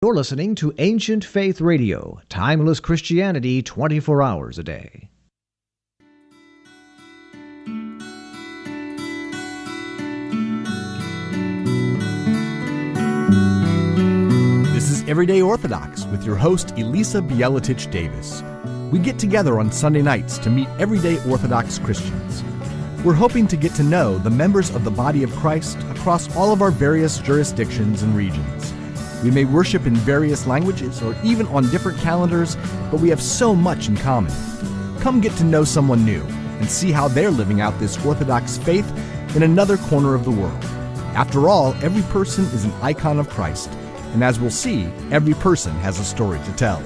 You're listening to Ancient Faith Radio, timeless Christianity 24 hours a day. This is Everyday Orthodox with your host, Elisa Bielatich Davis. We get together on Sunday nights to meet everyday Orthodox Christians. We're hoping to get to know the members of the body of Christ across all of our various jurisdictions and regions. We may worship in various languages or even on different calendars, but we have so much in common. Come get to know someone new and see how they're living out this Orthodox faith in another corner of the world. After all, every person is an icon of Christ, and as we'll see, every person has a story to tell.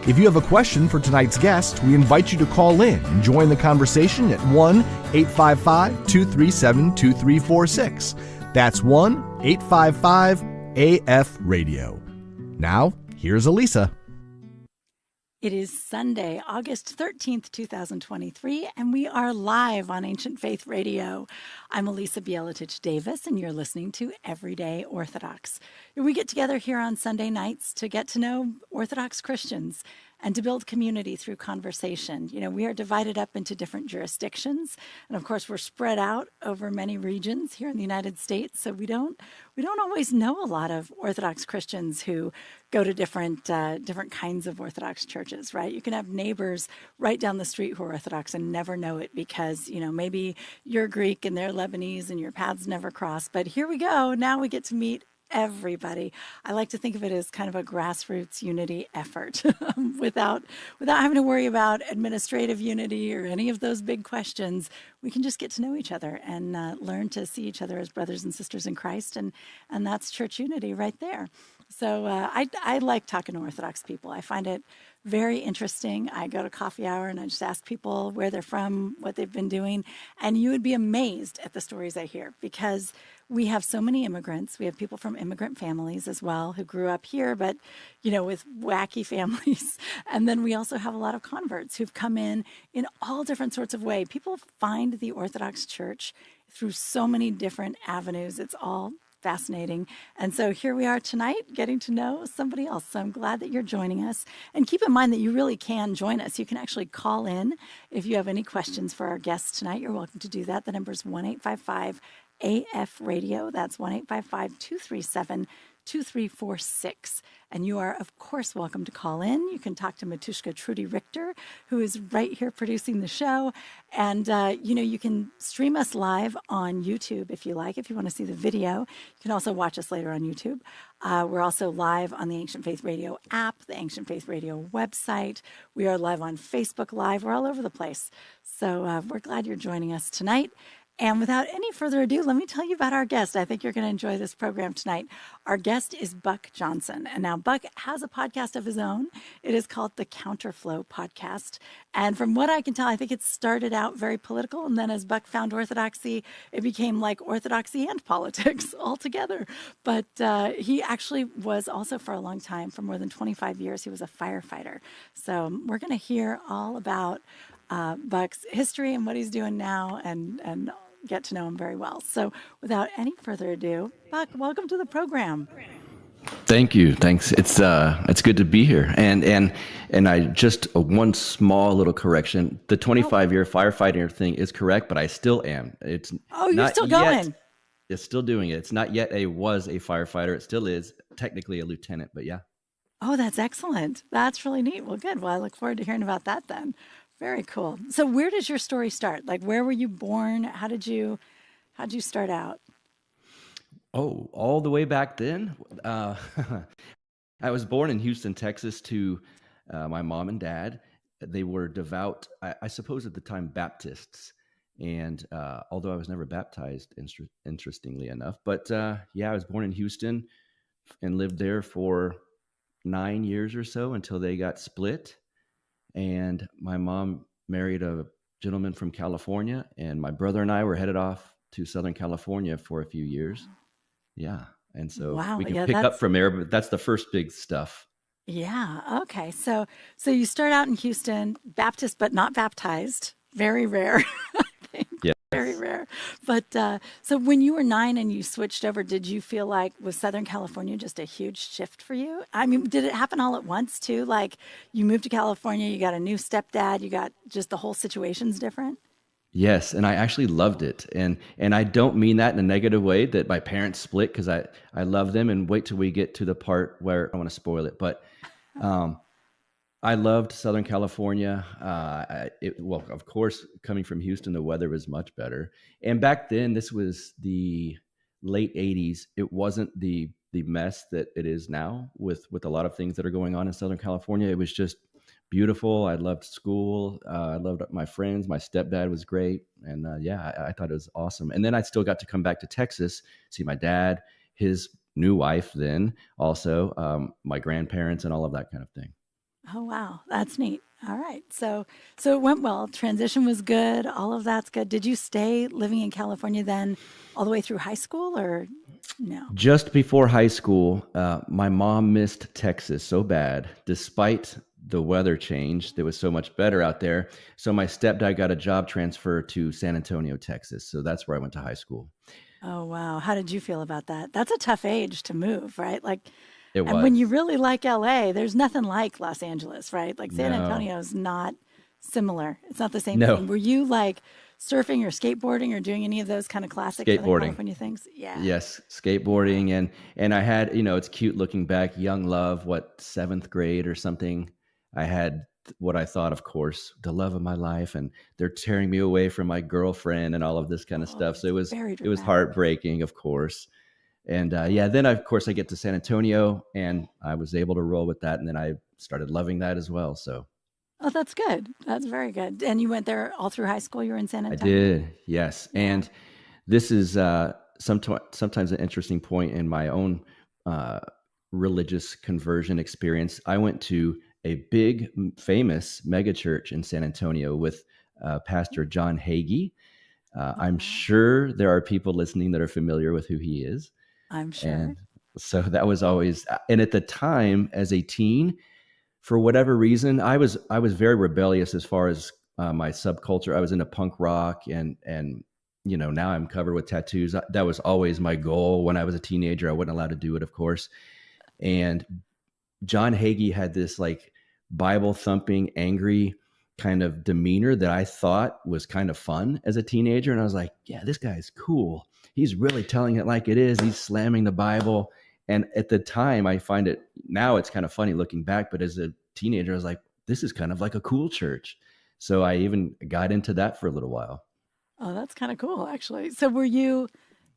If you have a question for tonight's guest, we invite you to call in and join the conversation at 1-855-237-2346. That's 1-855-AF Radio. Now, here's Elisa. It is Sunday, August 13th, 2023, and we are live on Ancient Faith Radio. I'm Elisa Bielatich Davis, and you're listening to Everyday Orthodox. We get together here on Sunday nights to get to know Orthodox Christians and to build community through conversation. You know, we are divided up into different jurisdictions, and of course, we're spread out over many regions here in the United States, so we don't always know a lot of Orthodox Christians who go to different kinds of Orthodox churches, right? You can have neighbors right down the street who are Orthodox and never know it because, you know, maybe you're Greek and they're Lebanese and your paths never cross. But here we go. Now we get to meet everybody. I like to think of it as kind of a grassroots unity effort without having to worry about administrative unity or any of those big questions. We can just get to know each other and learn to see each other as brothers and sisters in Christ. And that's church unity right there. So I like talking to Orthodox people. I find it very interesting. I go to coffee hour and I just ask people where they're from, what they've been doing. And you would be amazed at the stories I hear because we have so many immigrants. We have people from immigrant families as well who grew up here, but, you know, with wacky families. And then we also have a lot of converts who've come in all different sorts of ways. People find the Orthodox Church through so many different avenues. It's all fascinating. And so here we are tonight getting to know somebody else. So I'm glad that you're joining us. And keep in mind that you really can join us. You can actually call in if you have any questions for our guests tonight. You're welcome to do that. The number is 1-855-AF Radio. That's 1-855-237-2346. And you are, of course, welcome to call in. You can talk to Matushka Trudy Richter, who is right here producing the show. And, you can stream us live on YouTube if you like, if you want to see the video. You can also watch us later on YouTube. We're also live on the Ancient Faith Radio app, the Ancient Faith Radio website. We are live on Facebook Live. We're all over the place. So we're glad you're joining us tonight. And without any further ado, let me tell you about our guest. I think you're going to enjoy this program tonight. Our guest is Buck Johnson. And now Buck has a podcast of his own. It is called the Counterflow Podcast. And from what I can tell, I think it started out very political. And then as Buck found orthodoxy, it became like orthodoxy and politics all together. But he actually was also for a long time, for more than 25 years, he was a firefighter. So we're going to hear all about Buck's history and what he's doing now and get to know him very well. So without any further ado, Buck, welcome to the program. Thank you. Thanks. It's good to be here. And I just one small little correction. The 25-year firefighter thing is correct, but I still am. It's you're still going. It's still doing it. It's not yet was a firefighter. It still is technically a lieutenant, but yeah. Oh, that's excellent. That's really neat. Well, good. Well, I look forward to hearing about that then. Very cool. So where does your story start? Like, where were you born? How'd you start out? Oh, all the way back then. I was born in Houston, Texas to my mom and dad. They were devout, I suppose at the time, Baptists. And although I was never baptized, interestingly enough. But I was born in Houston and lived there for 9 years or so until they got split. And my mom married a gentleman from California, and my brother and I were headed off to Southern California for a few years. Yeah. And so we can pick up from there, but that's the first big stuff. Yeah. Okay. So you start out in Houston, Baptist, but not baptized. Very rare, I think. Yeah. Very rare. But so when you were 9 and you switched over, did you feel like, was Southern California just a huge shift for you? I mean, did it happen all at once too? Like you moved to California, you got a new stepdad, you got just the whole situation's different? Yes, and I actually loved it, and I don't mean that in a negative way that my parents split, because I love them, and wait till we get to the part where I want to spoil it, but I loved Southern California. Well, of course, coming from Houston, the weather was much better, and back then, this was the late '80s. It wasn't the mess that it is now with a lot of things that are going on in Southern California. It was just beautiful. I loved school. I loved my friends. My stepdad was great. And I thought it was awesome. And then I still got to come back to Texas, see my dad, his new wife then also, my grandparents and all of that kind of thing. Oh, wow. That's neat. All right. So it went well. Transition was good. All of that's good. Did you stay living in California then all the way through high school or no? Just before high school, my mom missed Texas so bad, despite the weather change. It was so much better out there. So my stepdad got a job transfer to San Antonio, Texas. So that's where I went to high school. Oh, wow. How did you feel about that? That's a tough age to move, right? Like, It and was. when you really like LA, there's nothing like Los Angeles, right? Like San No. Antonio is not similar. It's not the same No. thing. Were you like surfing or skateboarding or doing any of those kind of classic Southern Skateboarding. California things? Yeah. Yes, skateboarding. And I had, it's cute looking back, young love, seventh grade or something. I had what I thought, of course, the love of my life, and they're tearing me away from my girlfriend and all of this kind of stuff. So it was very heartbreaking, of course. And then of course I get to San Antonio and I was able to roll with that. And then I started loving that as well. So Oh, that's good. That's very good. And you went there all through high school? You were in San I Antonio? did, yes. Yeah. And this is sometimes an interesting point in my own religious conversion experience. I went to a big, famous megachurch in San Antonio with Pastor John Hagee. I'm sure there are people listening that are familiar with who he is. I'm sure. And so that was always, and at the time as a teen, for whatever reason, I was very rebellious as far as my subculture. I was into punk rock and now I'm covered with tattoos. That was always my goal when I was a teenager. I wasn't allowed to do it, of course. And John Hagee had this like Bible thumping, angry kind of demeanor that I thought was kind of fun as a teenager. And I was like, yeah, this guy's cool. He's really telling it like it is. He's slamming the Bible. And at the time, I find it, now it's kind of funny looking back, but as a teenager, I was like, this is kind of like a cool church. So I even got into that for a little while. Oh, that's kind of cool, actually. So were you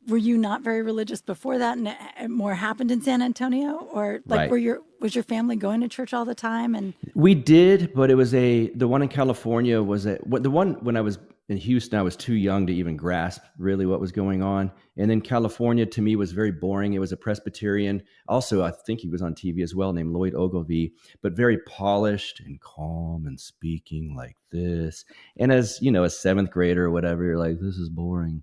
not very religious before that, and it more happened in San Antonio, or like Right. was your family going to church all the time? And We did, but it was the one in California the one when I was in Houston, I was too young to even grasp really what was going on. And then California to me was very boring. It was a Presbyterian. Also, I think he was on TV as well, named Lloyd Ogilvie, but very polished and calm and speaking like this. And as a seventh grader or whatever, you're like, this is boring.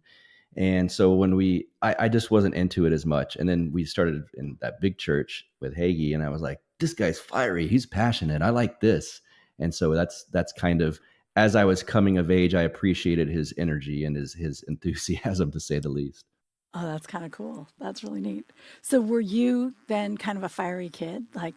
And so when I just wasn't into it as much. And then we started in that big church with Hagee, and I was like, this guy's fiery. He's passionate. I like this. And so that's kind of, as I was coming of age, I appreciated his energy and his enthusiasm, to say the least. oh, that's kind of cool. That's really neat. So were you then kind of a fiery kid, like,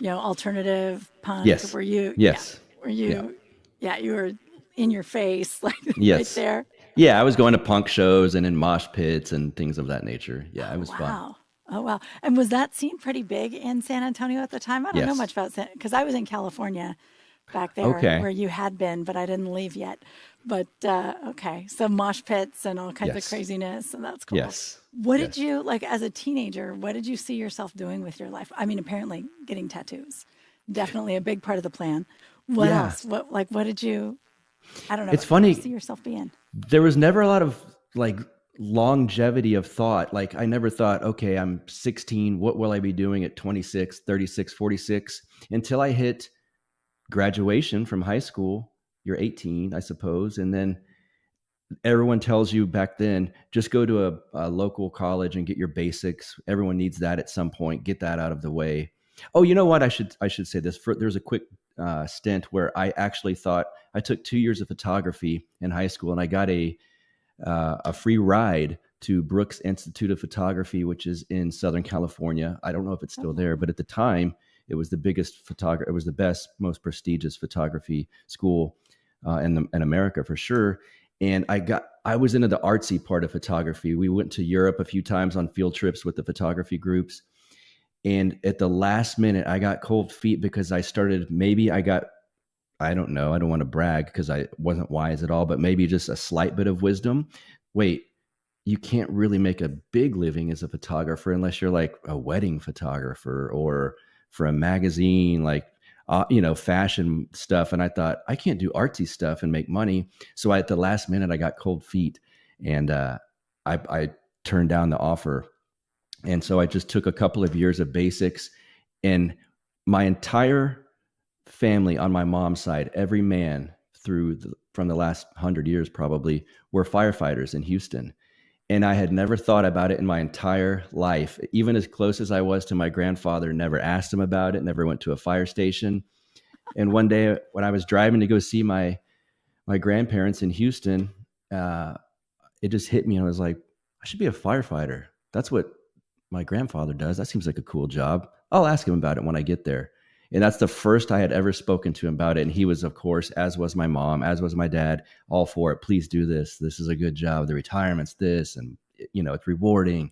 alternative punk? Yes. Were you? Yes. Yeah. Were you? Yeah, you were in your face, like Yes. right there. Yeah, I was going to punk shows and in mosh pits and things of that nature. Yeah, it was fun. Wow. Oh, wow. And was that scene pretty big in San Antonio at the time? I don't know Yes. much about because I was in California back there Okay. where you had been, but I didn't leave yet. But okay, so mosh pits and all kinds of Yes. craziness, and that's cool. Yes. What did you, like as a teenager, what did you see yourself doing with your life? I mean, apparently getting tattoos, definitely a big part of the plan. What Yeah. else? What did you, I don't know. It's what did you funny. see yourself being? There was never a lot of like longevity of thought. Like I never thought, okay, I'm 16. What will I be doing at 26, 36, 46? Until I hit graduation from high school. You're 18, I suppose. And then everyone tells you back then, just go to a local college and get your basics. Everyone needs that at some point. Get that out of the way. Oh, you know what? I should say this. There's a quick stint where I actually thought I took 2 years of photography in high school, and I got a a free ride to Brooks Institute of Photography, which is in Southern California. I don't know if it's still there, but at the time, it was the biggest photography. It was the best, most prestigious photography school in America for sure. And I was into the artsy part of photography. We went to Europe a few times on field trips with the photography groups. And at the last minute, I got cold feet because I don't know, I don't want to brag because I wasn't wise at all, but maybe just a slight bit of wisdom. Wait, you can't really make a big living as a photographer unless you're like a wedding photographer or for a magazine, like, fashion stuff. And I thought, I can't do artsy stuff and make money. So at the last minute, I got cold feet and I turned down the offer. And so I just took a couple of years of basics, and my entire family on my mom's side, every man from the last 100 years probably, were firefighters in Houston. And I had never thought about it in my entire life. Even as close as I was to my grandfather, never asked him about it, never went to a fire station. And one day when I was driving to go see my grandparents in Houston, it just hit me. And I was like, I should be a firefighter. That's what my grandfather does. That seems like a cool job. I'll ask him about it when I get there. And that's the first I had ever spoken to him about it. And he was, of course, as was my mom, as was my dad, all for it. Please do this. This is a good job. The retirement's this, and it's rewarding.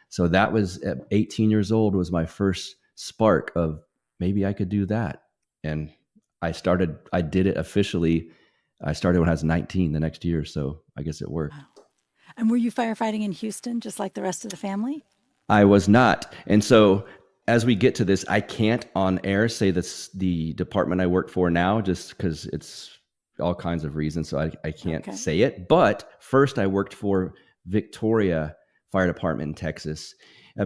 So that was at 18 years old was my first spark of maybe I could do that. And I did it officially. I started when I was 19 the next year. So I guess it worked. Wow. And were you firefighting in Houston just like the rest of the family? I was not. And so as we get to this, I can't on air say this the department I work for now, just because it's all kinds of reasons. So I can't say it. But first I worked for Victoria Fire Department in Texas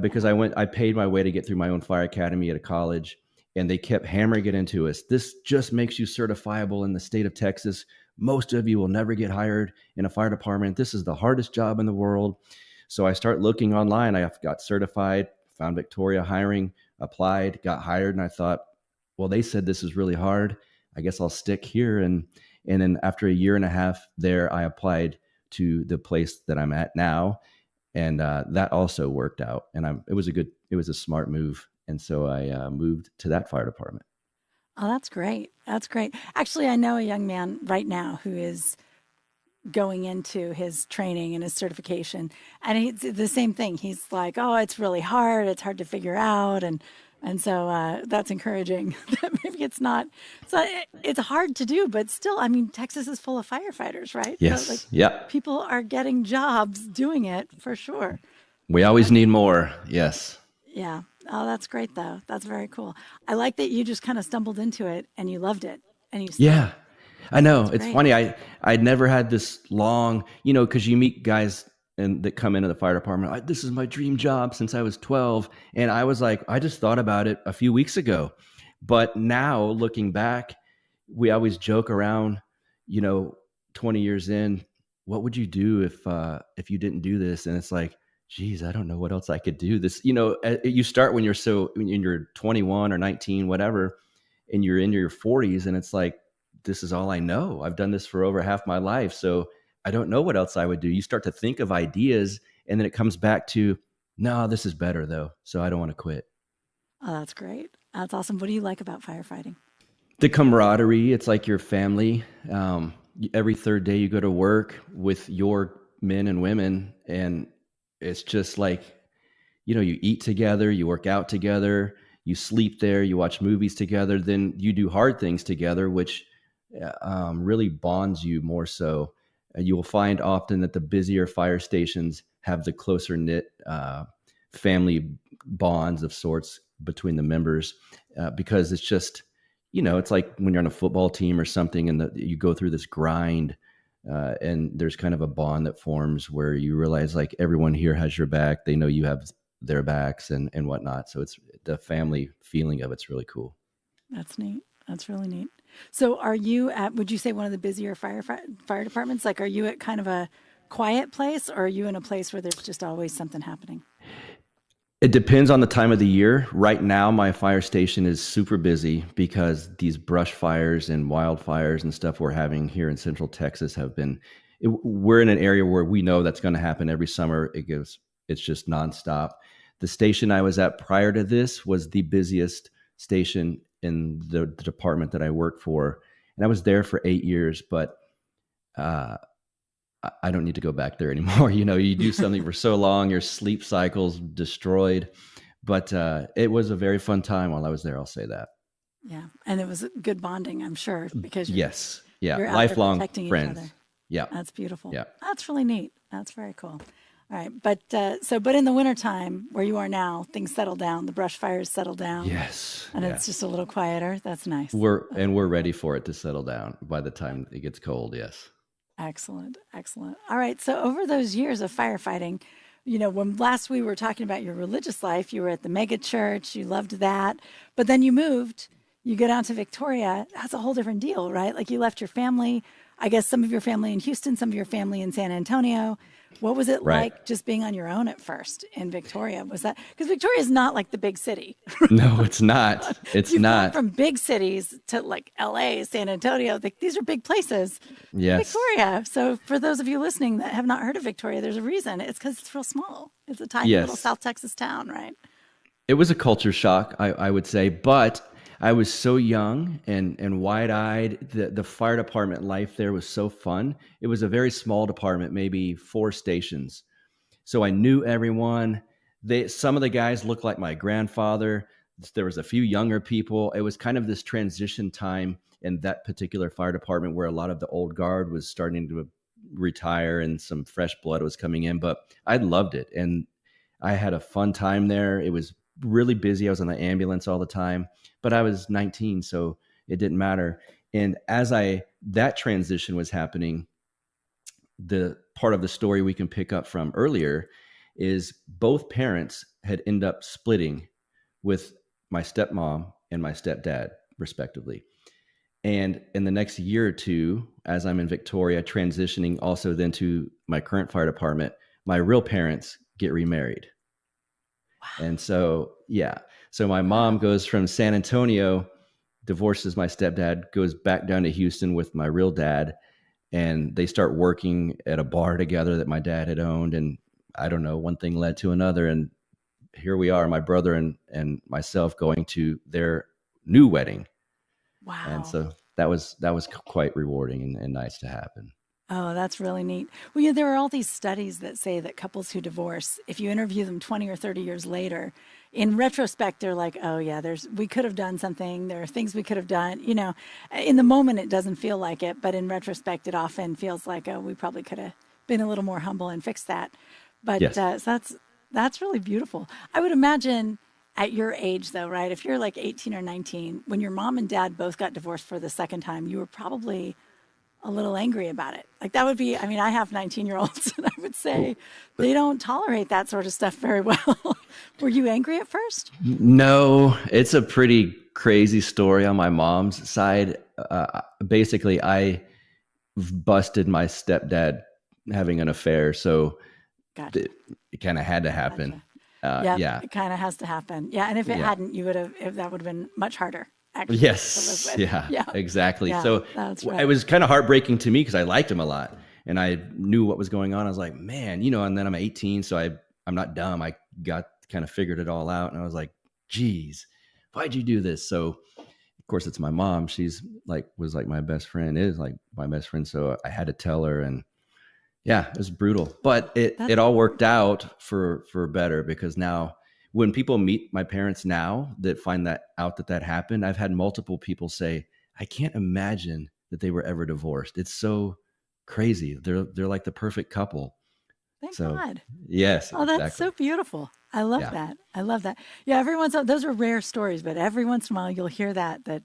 because I paid my way to get through my own fire academy at a college, and they kept hammering it into us. This just makes you certifiable in the state of Texas. Most of you will never get hired in a fire department. This is the hardest job in the world. So I start looking online. I got certified, found Victoria hiring, applied, got hired. And I thought, well, they said this is really hard. I guess I'll stick here. And then after a year and a half there, I applied to the place that I'm at now. And that also worked out. And it was a smart move. And so I moved to that fire department. Oh, that's great. That's great. Actually, I know a young man right now who is going into his training and his certification, and it's the same thing. He's like, oh, it's really hard. It's hard to figure out. And so that's encouraging that maybe it's not, so it's hard to do, but still, I mean, Texas is full of firefighters, right? Yes. So, people are getting jobs doing it for sure. We always need more. Yes. Yeah. Oh, that's great though. That's very cool. I like that you just kind of stumbled into it and you loved it and you Yeah. I know. It's funny. I'd never had this long, because you meet guys that come into the fire department. This is my dream job since I was 12. And I was like, I just thought about it a few weeks ago. But now looking back, we always joke around, 20 years in, what would you do if you didn't do this? And it's like, geez, I don't know what else I could do. This, you start when you're 21 or 19, whatever, and you're in your 40s, and it's like, this is all I know. I've done this for over half my life. So I don't know what else I would do. You start to think of ideas, and then it comes back to, no, this is better though. So I don't want to quit. Oh, that's great. That's awesome. What do you like about firefighting? The camaraderie. It's like your family. Every third day you go to work with your men and women, and it's just like, you eat together, you work out together, you sleep there, you watch movies together, then you do hard things together, which really bonds you more so. You will find often that the busier fire stations have the closer knit family bonds of sorts between the members because it's just, it's like when you're on a football team or something and you go through this grind and there's kind of a bond that forms where you realize like everyone here has your back. They know you have their backs and whatnot. So it's the family feeling of it's really cool. That's neat. That's really neat. So are you would you say one of the busier fire departments? Like, are you at kind of a quiet place, or are you in a place where there's just always something happening? It depends on the time of the year. Right now, my fire station is super busy because these brush fires and wildfires and stuff we're having here in Central Texas have been we're in an area where we know that's going to happen every summer. It's just nonstop. The station I was at prior to this was the busiest station in the department that I worked for. And I was there for 8 years, but I don't need to go back there anymore. You do something for so long, your sleep cycle's destroyed. But it was a very fun time while I was there. I'll say that. Yeah. And it was good bonding, I'm sure, because yes. Yeah. you're out Lifelong there protecting friends. each other. Yeah. That's beautiful. Yeah. That's really neat. That's very cool. All right. But in the wintertime where you are now, things settle down. The brush fires settle down. Yes. And it's just a little quieter. That's nice. We're ready for it to settle down by the time it gets cold. Yes. Excellent. Excellent. All right. So over those years of firefighting, when last we were talking about your religious life, you were at the mega church, you loved that, but then you moved, you go down to Victoria. That's a whole different deal, right? Like you left your family, I guess some of your family in Houston, some of your family in San Antonio. What was it like just being on your own at first in Victoria? Was that, because Victoria is not like the big city. No, it's not. It's You've not. gone from big cities to like LA, San Antonio. These are big places. Yes. Victoria. So for those of you listening that have not heard of Victoria, there's a reason. It's because it's real small. It's a tiny little South Texas town, right? It was a culture shock, I would say, but I was so young and wide-eyed. The fire department life there was so fun. It was a very small department, maybe 4 stations. So I knew everyone. Some of the guys looked like my grandfather. There was a few younger people. It was kind of this transition time in that particular fire department where a lot of the old guard was starting to retire and some fresh blood was coming in. But I loved it, and I had a fun time there. It was really busy. I was on the ambulance all the time, but I was 19, so it didn't matter. And as that transition was happening, the part of the story we can pick up from earlier is both parents had ended up splitting with my stepmom and my stepdad, respectively. And in the next year or two, as I'm in Victoria, transitioning also then to my current fire department, my real parents get remarried. Wow. And so, so my mom goes from San Antonio, divorces my stepdad, goes back down to Houston with my real dad, and they start working at a bar together that my dad had owned. And I don't know, one thing led to another. And here we are, my brother and myself going to their new wedding. Wow. And so that was quite rewarding and nice to happen. Oh, that's really neat. Well, there are all these studies that say that couples who divorce, if you interview them 20 or 30 years later, in retrospect, they're like, oh yeah, we could have done something. There are things we could have done. In the moment, it doesn't feel like it, but in retrospect, it often feels like, oh, we probably could have been a little more humble and fixed that. But yes. So that's really beautiful. I would imagine at your age, though, right? If you're like 18 or 19, when your mom and dad both got divorced for the second time, you were probably a little angry about it. Like that would be, I have 19-year-olds and I would say they don't tolerate that sort of stuff very well. Were you angry at first? No, it's a pretty crazy story on my mom's side. Basically, I busted my stepdad having an affair. So Gotcha. It kind of had to happen. Gotcha. Yeah, it kind of has to happen. Yeah. And if it hadn't, that would have been much harder. Actually, yes. Yeah, exactly. Yeah, so right. It was kind of heartbreaking to me because I liked him a lot and I knew what was going on. I was like, man, and then I'm 18. So I'm not dumb. I got kind of figured it all out. And I was like, geez, why'd you do this? So of course it's my mom. She's was like my best friend, is like my best friend. So I had to tell her, and yeah, it was brutal, but it all worked out for better, because now when people meet my parents now that find that happened, I've had multiple people say, I can't imagine that they were ever divorced. It's so crazy. They're like the perfect couple. Thank God. Yes. Oh, that's so beautiful. I love that. I love that. Yeah. Those are rare stories, but every once in a while you'll hear that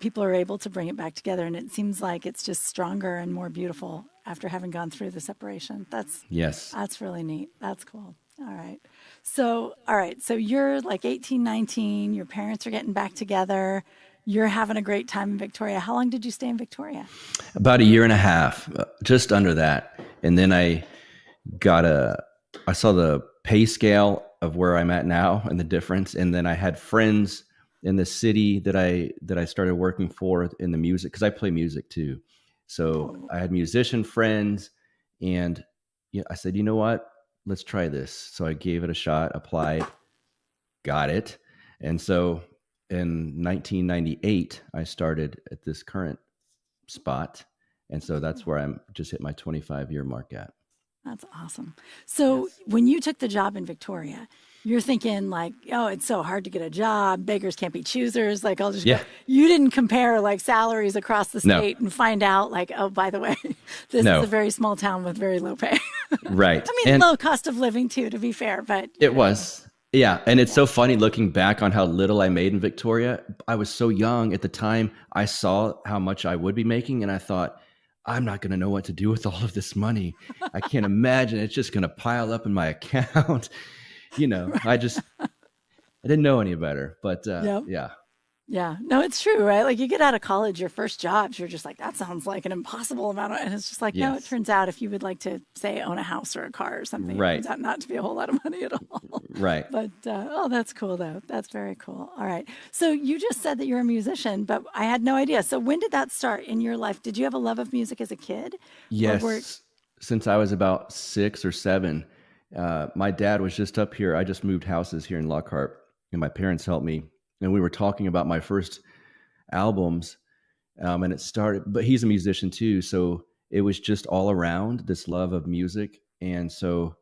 people are able to bring it back together. And it seems like it's just stronger and more beautiful after having gone through the separation. That's really neat. That's cool. All right. So you're like 18, 19, your parents are getting back together. You're having a great time in Victoria. How long did you stay in Victoria? About a year and a half, just under that. And then I saw the pay scale of where I'm at now and the difference. And then I had friends in the city that I started working for in the music, because I play music too. So I had musician friends. And I said, you know what? Let's try this. So I gave it a shot, applied, got it. And so in 1998, I started at this current spot. And so that's where I'm just hit my 25-year mark at. That's awesome. So when you took the job in Victoria, you're thinking like, oh, it's so hard to get a job. Beggars can't be choosers. Like, I'll just go. You didn't compare like salaries across the state and find out like, oh, by the way, this is a very small town with very low pay. Right. I mean, low cost of living too, to be fair, but it was. Yeah. And it's so funny looking back on how little I made in Victoria. I was so young at the time. I saw how much I would be making, and I thought, I'm not going to know what to do with all of this money. I can't imagine it's just going to pile up in my account. I didn't know any better, but yeah. Yeah, no, it's true, right? Like you get out of college, your first jobs, you're just like, that sounds like an impossible amount. And it's just like, no, it turns out if you would like to say own a house or a car or something, it turns out not to be a whole lot of money at all. Right. But, that's cool though. That's very cool. All right. So you just said that you're a musician, but I had no idea. So when did that start in your life? Did you have a love of music as a kid? Yes. Since I was about 6 or 7, my dad was just up here. I just moved houses here in Lockhart, and my parents helped me. And we were talking about my first albums, and it started, but he's a musician too. So it was just all around this love of music. And so,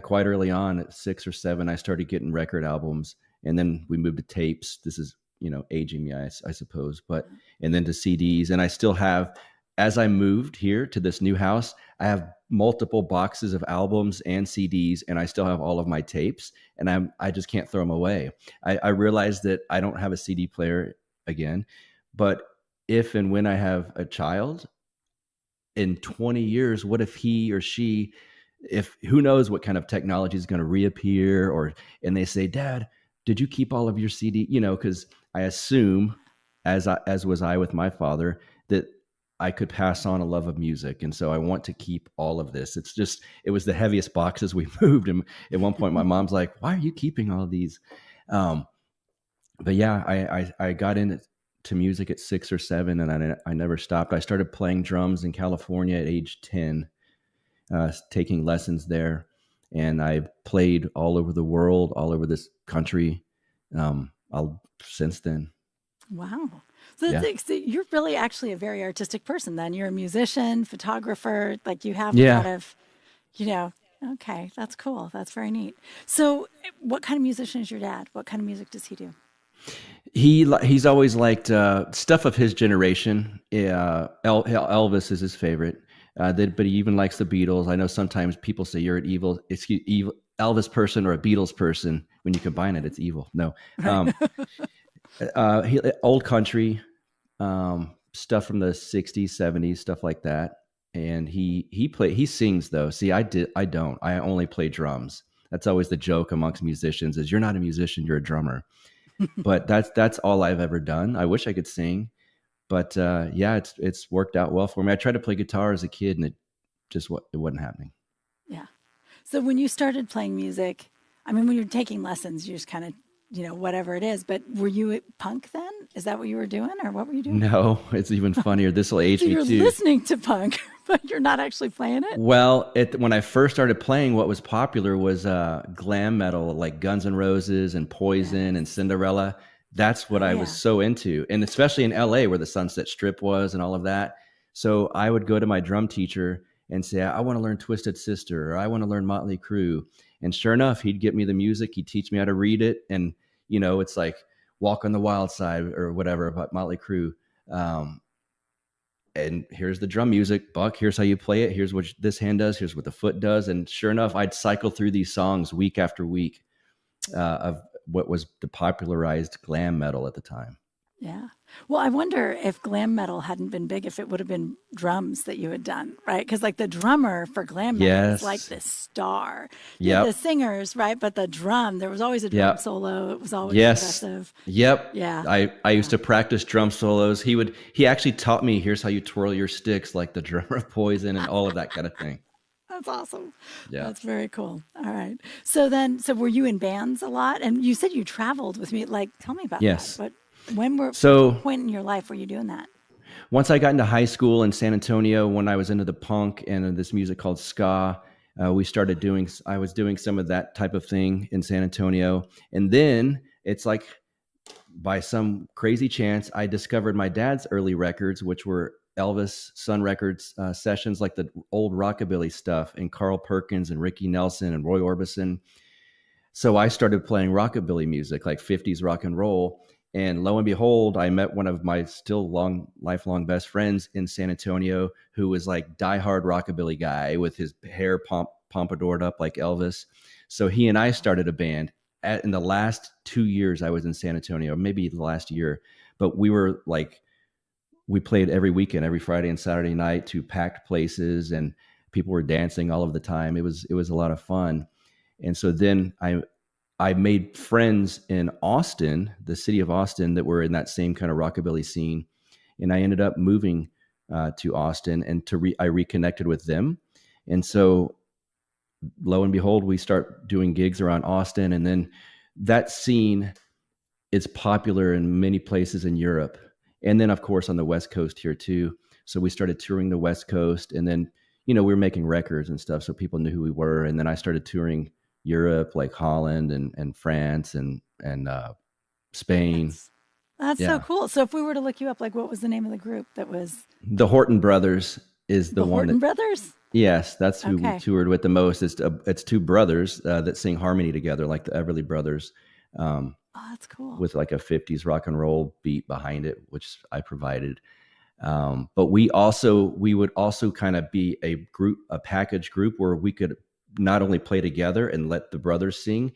quite early on at 6 or 7, I started getting record albums, and then we moved to tapes. This is, aging me, I suppose, and then to CDs. And I still have, as I moved here to this new house, I have multiple boxes of albums and CDs, and I still have all of my tapes, and I just can't throw them away. I realized that I don't have a CD player again, but if and when I have a child in 20 years, what if he or she, who knows what kind of technology is going to reappear, and they say, Dad, did you keep all of your CD? Because I assume, as was I with my father, that I could pass on a love of music. And so I want to keep all of this. It was the heaviest boxes we moved. And at one point my mom's like, why are you keeping all of these? But yeah, I got into music at 6 or 7, and I never stopped. I started playing drums in California at age 10, taking lessons there. And I played all over the world, all over this country, since then. Wow. So you're really actually a very artistic person then. You're a musician, photographer, like you have a lot of, okay, that's cool. That's very neat. So what kind of musician is your dad? What kind of music does he do? He's always liked stuff of his generation. Elvis is his favorite, but he even likes the Beatles. I know sometimes people say you're an evil Elvis person or a Beatles person. When you combine it, it's evil. No. Old country, stuff from the 60s, 70s, stuff like that. And he sings though. See, I don't. I only play drums. That's always the joke amongst musicians is you're not a musician, you're a drummer. But that's all I've ever done. I wish I could sing, but it's worked out well for me. I tried to play guitar as a kid, and it wasn't happening. Yeah. So when you started playing music, I mean, when you're taking lessons, you just kind of, whatever it is, but were you punk then? Is that what you were doing, or what were you doing? No, it's even funnier. This will age me too. You're listening to punk, but you're not actually playing it? Well, when I first started playing, what was popular was glam metal, like Guns N' Roses and Poison and Cinderella. That's what I was so into. And especially in LA where the Sunset Strip was and all of that. So I would go to my drum teacher and say, I want to learn Twisted Sister, or I want to learn Motley Crue. And sure enough, he'd get me the music. He'd teach me how to read it. And, it's like Walk on the Wild Side or whatever about Motley Crue. And here's the drum music. Buck, here's how you play it. Here's what this hand does. Here's what the foot does. And sure enough, I'd cycle through these songs week after week of what was the popularized glam metal at the time. Yeah. Well, I wonder if glam metal hadn't been big, if it would have been drums that you had done, right? Because like the drummer for glam metal is like the star. Yeah. The singers, right? But the drum, there was always a drum solo. It was always aggressive. Yep. Yeah. I used to practice drum solos. He actually taught me, here's how you twirl your sticks like the drummer of Poison and all of that kind of thing. That's awesome. Yeah. That's very cool. All right. So were you in bands a lot? And you said you traveled with me. Like, tell me about that. What point in your life were you doing that? once I got into high school in San Antonio, when I was into the punk and this music called ska, I was doing some of that type of thing in San Antonio. And then it's like, by some crazy chance, I discovered my dad's early records, which were Elvis Sun Records sessions, like the old rockabilly stuff, and Carl Perkins and Ricky Nelson and Roy Orbison. So I started playing rockabilly music, like 50s rock and roll. And lo and behold, I met one of my still lifelong best friends in San Antonio, who was like diehard rockabilly guy with his hair pompadoured up like Elvis. So he and I started a band in the last 2 years I was in San Antonio, maybe the last year. But we played every weekend, every Friday and Saturday night, to packed places, and people were dancing all of the time. It was a lot of fun. And so then I made friends in Austin, the city of Austin, that were in that same kind of rockabilly scene. And I ended up moving to Austin, and I reconnected with them. And so lo and behold, we start doing gigs around Austin. And then that scene is popular in many places in Europe. And then, of course, on the West Coast here too. So we started touring the West Coast, and then, we were making records and stuff, so people knew who we were. And then I started touring Europe, like Holland and France and Spain. That's so cool. So if we were to look you up, like, what was the name of the group that was? The Horton Brothers is the one. Horton Brothers? Yes, that's who we toured with the most. It's two brothers that sing harmony together, like the Everly Brothers. Oh, that's cool. With like a 50s rock and roll beat behind it, which I provided. But we would also kind of be a package group where we could not only play together and let the brothers sing,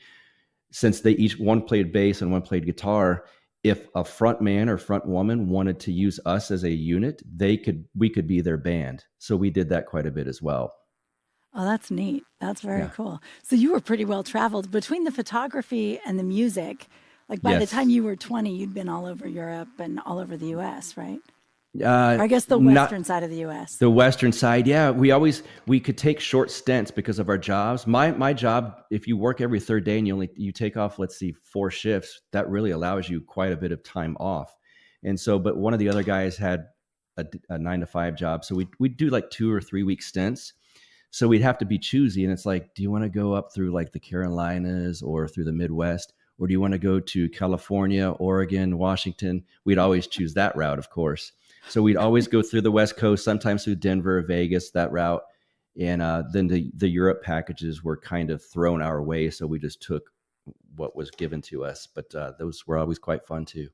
since one played bass and one played guitar. If a front man or front woman wanted to use us as a unit, we could be their band. So we did that quite a bit as well. Oh, that's neat. That's very cool. So you were pretty well traveled between the photography and the music. Like by the time you were 20, you'd been all over Europe and all over the U.S., right? Or I guess the western side of the U.S. The western side, yeah. We could take short stints because of our jobs. My job, if you work every third day and you take off, let's see, 4 shifts, that really allows you quite a bit of time off. And so, but one of the other guys had a 9-to-5 job, so we'd do like 2 or 3 week stints. So we'd have to be choosy, and it's like, do you want to go up through like the Carolinas or through the Midwest? Or do you want to go to California, Oregon, Washington? We'd always choose that route, of course. So we'd always go through the West Coast, sometimes through Denver, Vegas, that route. And then the Europe packages were kind of thrown our way. So we just took what was given to us. But those were always quite fun too.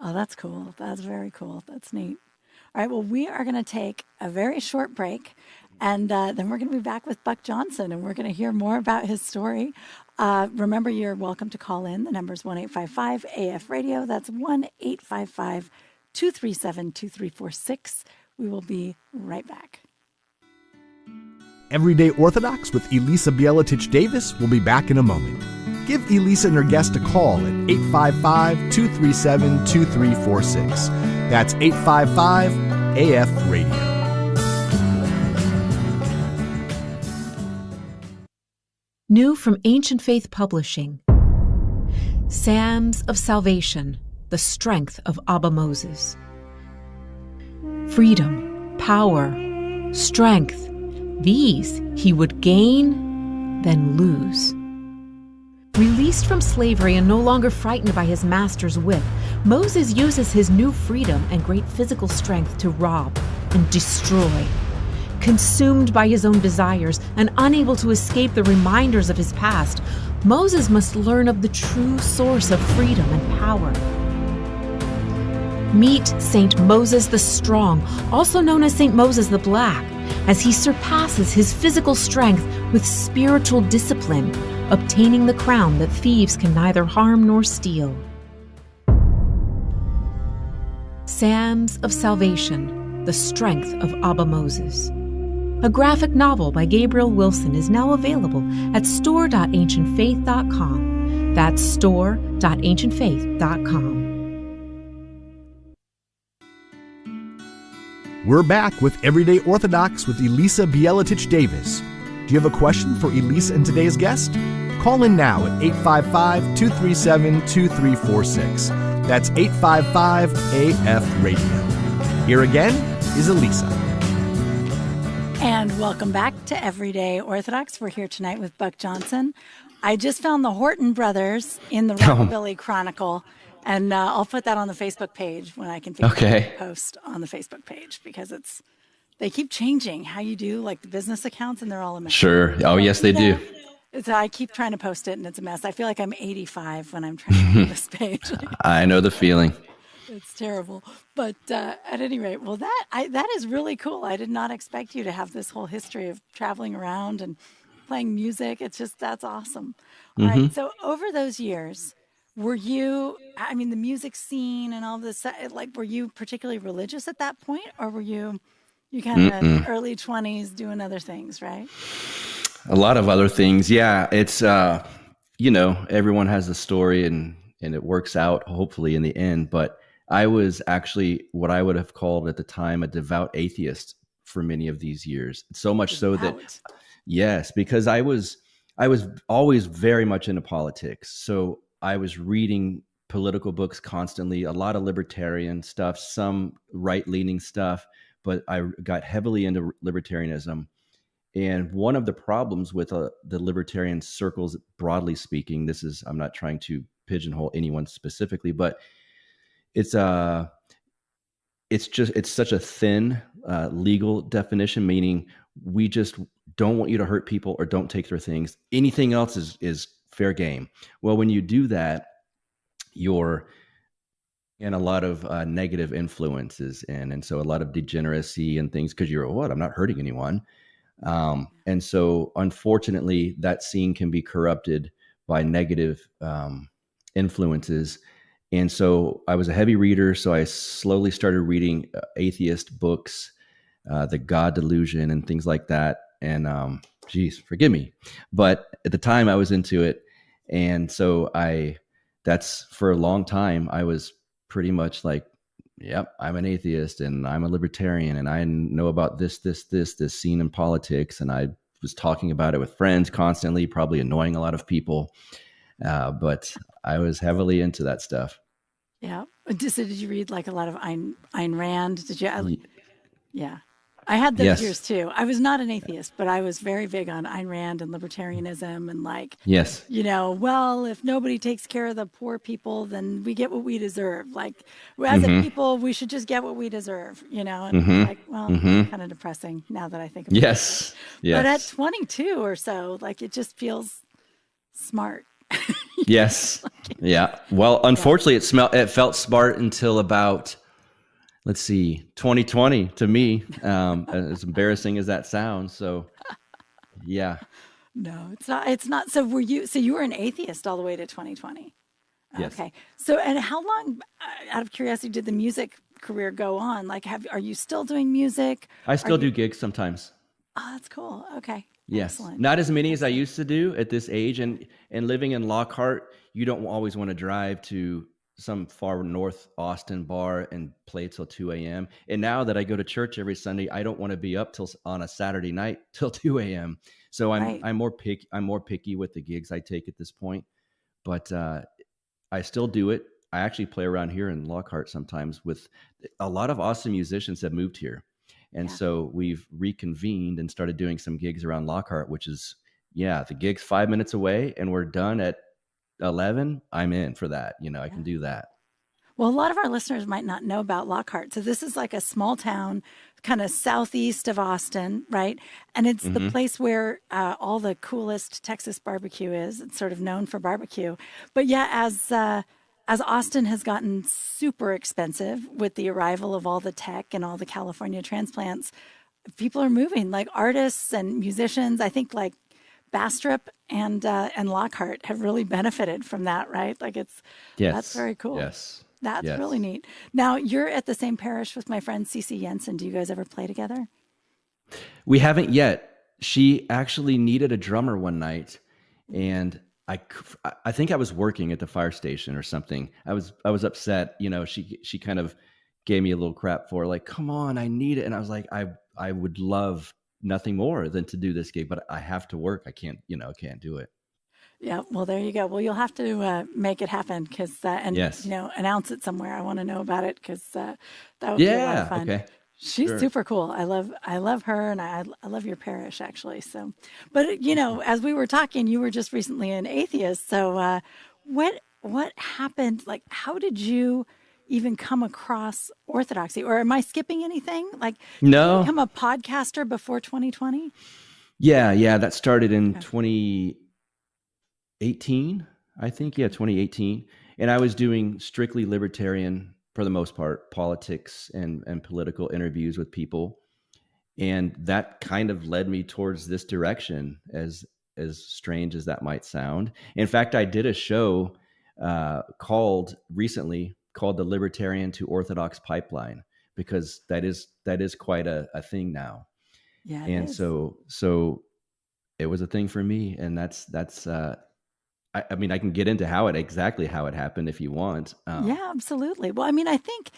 Oh, that's cool. That's very cool. That's neat. All right. Well, we are going to take a very short break. And then we're going to be back with Buck Johnson, and we're going to hear more about his story. Remember, you're welcome to call in. The number is 1-855-AF-RADIO. That's 1-855-237-2346. We will be right back. Everyday Orthodox with Elisa Bielatich-Davis will be back in a moment. Give Elisa and her guest a call at 855-237-2346. That's 855-AF-RADIO. New from Ancient Faith Publishing. Sands of Salvation, the Strength of Abba Moses. Freedom, power, strength, these he would gain, then lose. Released from slavery and no longer frightened by his master's whip, Moses uses his new freedom and great physical strength to rob and destroy. Consumed by his own desires and unable to escape the reminders of his past, Moses must learn of the true source of freedom and power. Meet Saint Moses the Strong, also known as Saint Moses the Black, as he surpasses his physical strength with spiritual discipline, obtaining the crown that thieves can neither harm nor steal. Sands of Salvation, the Strength of Abba Moses. A graphic novel by Gabriel Wilson is now available at store.ancientfaith.com. That's store.ancientfaith.com. We're back with Everyday Orthodox with Elisa Bielatich-Davis. Do you have a question for Elisa and today's guest? Call in now at 855-237-2346. That's 855-AF-RADIO. Here again is Elisa. And welcome back to Everyday Orthodox. We're here tonight with Buck Johnson. I just found the Horton brothers in the Rockabilly Chronicle, and I'll put that on the Facebook page when I can figure out how to post on the Facebook page, because they keep changing how you do like the business accounts, and they're all a mess. Sure. Oh, yes, they do. I keep trying to post it, and it's a mess. I feel like I'm 85 when I'm trying to do this page. I know the feeling. It's terrible. But at any rate, well, that is really cool. I did not expect you to have this whole history of traveling around and playing music. That's awesome. All right. So over those years, were you, the music scene and all this, like, were you particularly religious at that point, or were you kind of early 20s doing other things, right? A lot of other things. Yeah. It's, everyone has a story and it works out hopefully in the end. But I was actually what I would have called at the time a devout atheist for many of these years. So much so that, yes, because I was always very much into politics. So I was reading political books constantly, a lot of libertarian stuff, some right-leaning stuff, but I got heavily into libertarianism. And one of the problems with the libertarian circles, broadly speaking, I'm not trying to pigeonhole anyone specifically, but it's such a thin legal definition, meaning we just don't want you to hurt people or don't take their things. Anything else is fair game. Well, when you do that, you're in a lot of negative influences and so a lot of degeneracy and things, because I'm not hurting anyone. And so unfortunately that scene can be corrupted by negative influences. And so I was a heavy reader. So I slowly started reading atheist books, the God Delusion and things like that. And forgive me. But at the time I was into it. And so that's for a long time, I was pretty much like, yep, I'm an atheist and I'm a libertarian and I know about this scene in politics. And I was talking about it with friends constantly, probably annoying a lot of people. But I was heavily into that stuff. Yeah. So did you read like a lot of Ayn Rand? Did you? Yeah. I had those years too. I was not an atheist, but I was very big on Ayn Rand and libertarianism and like, if nobody takes care of the poor people, then we get what we deserve. Like as a people, we should just get what we deserve, and kind of depressing now that I think about it. Yes. But at 22 or so, like it just feels smart. Yes. Yeah. Well, unfortunately it felt smart until about, 2020 to me, as embarrassing as that sounds. So, yeah. No, it's not. So you were an atheist all the way to 2020. Yes. Okay. So, and how long, out of curiosity, did the music career go on? Like, are you still doing music? I still do gigs sometimes. Oh, that's cool. Okay. Yes. Excellent. Not as many as I used to do at this age. And living in Lockhart, you don't always want to drive to some far north Austin bar and play till 2 a.m. And now that I go to church every Sunday, I don't want to be up on a Saturday night till 2 a.m. So I'm more picky with the gigs I take at this point, but I still do it. I actually play around here in Lockhart sometimes with a lot of awesome musicians that moved here. And so we've reconvened and started doing some gigs around Lockhart, which is, the gig's 5 minutes away and we're done at 11. I'm in for that. I can do that. Well, a lot of our listeners might not know about Lockhart. So this is like a small town, kind of southeast of Austin, right? And it's the place where all the coolest Texas barbecue is. It's sort of known for barbecue. But as Austin has gotten super expensive with the arrival of all the tech and all the California transplants, people are moving, like artists and musicians. I think like Bastrop and Lockhart have really benefited from that, right? Like that's very cool. Yes. That's really neat. Now you're at the same parish with my friend Cece Jensen. Do you guys ever play together? We haven't yet. She actually needed a drummer one night, and I think I was working at the fire station or something. I was upset. She kind of gave me a little crap for like, come on, I need it. And I was like, I would love nothing more than to do this gig, but I have to work. I can't do it. Yeah, well, there you go. Well, you'll have to make it happen because, Yes. announce it somewhere. I want to know about it because that would be a lot of Yeah. fun. Okay. She's Sure. super cool. I love her, and I love your parish actually. So, but as we were talking, you were just recently an atheist. So, what happened? Like, how did you even come across orthodoxy? Or am I skipping anything? Like, did you No. become a podcaster before 2020? Yeah. That started in Okay. 2018, I think. Yeah, 2018. And I was doing strictly libertarian, for the most part, politics and political interviews with people. And that kind of led me towards this direction, as strange as that might sound. In fact, I did a show recently called the Libertarian to Orthodox Pipeline, because that is quite a thing now. Yeah, it And is. so it was a thing for me. And that's I mean, I can get into exactly how it happened if you want. Yeah, absolutely. Well, I mean, I think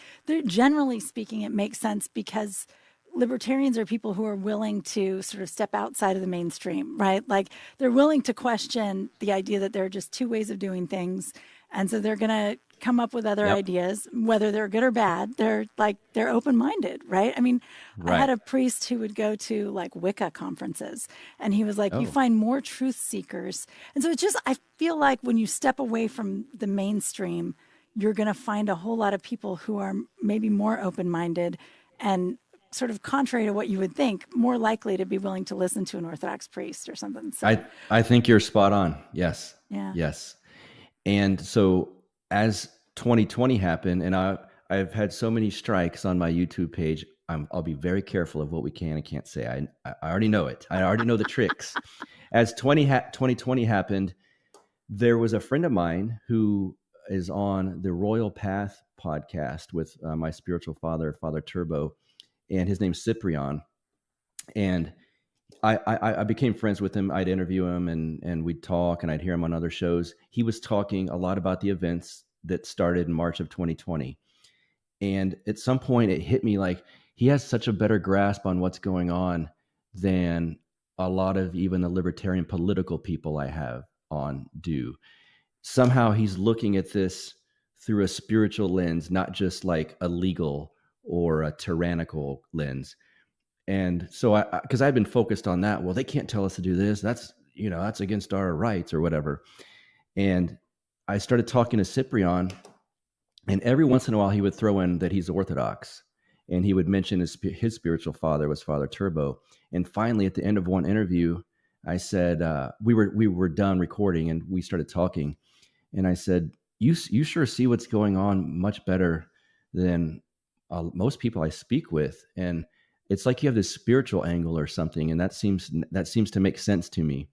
generally speaking, it makes sense because libertarians are people who are willing to sort of step outside of the mainstream, right? Like they're willing to question the idea that there are just two ways of doing things. And so they're going to come up with other Yep. ideas, whether they're good or bad. They're open-minded, right? I mean, I had Right. a priest who would go to like Wicca conferences, and he was like, you Oh. find more truth seekers. And so it's just, I feel like when you step away from the mainstream, you're going to find a whole lot of people who are maybe more open-minded and sort of contrary to what you would think, more likely to be willing to listen to an Orthodox priest or something. So, I think you're spot on. Yes. yeah. Yes. And so as 2020 happened, and I've had so many strikes on my YouTube page, I'll be very careful of what we can and can't say. I already know it. I already know the tricks. As 2020 happened, there was a friend of mine who is on the Royal Path podcast with my spiritual father, Father Turbo, and his name's Cyprian. And I became friends with him. I'd interview him and we'd talk, and I'd hear him on other shows. He was talking a lot about the events that started in March of 2020. And at some point it hit me like he has such a better grasp on what's going on than a lot of even the libertarian political people I have on do. Somehow he's looking at this through a spiritual lens, not just like a legal or a tyrannical lens. And so because I've been focused on that, well, they can't tell us to do this. That's against our rights or whatever. And I started talking to Cyprian, and every once in a while he would throw in that he's Orthodox, and he would mention his spiritual father was Father Turbo. And finally, at the end of one interview, I said, we were done recording and we started talking. And I said, you sure see what's going on much better than most people I speak with. And it's like you have this spiritual angle or something. And that seems to make sense to me.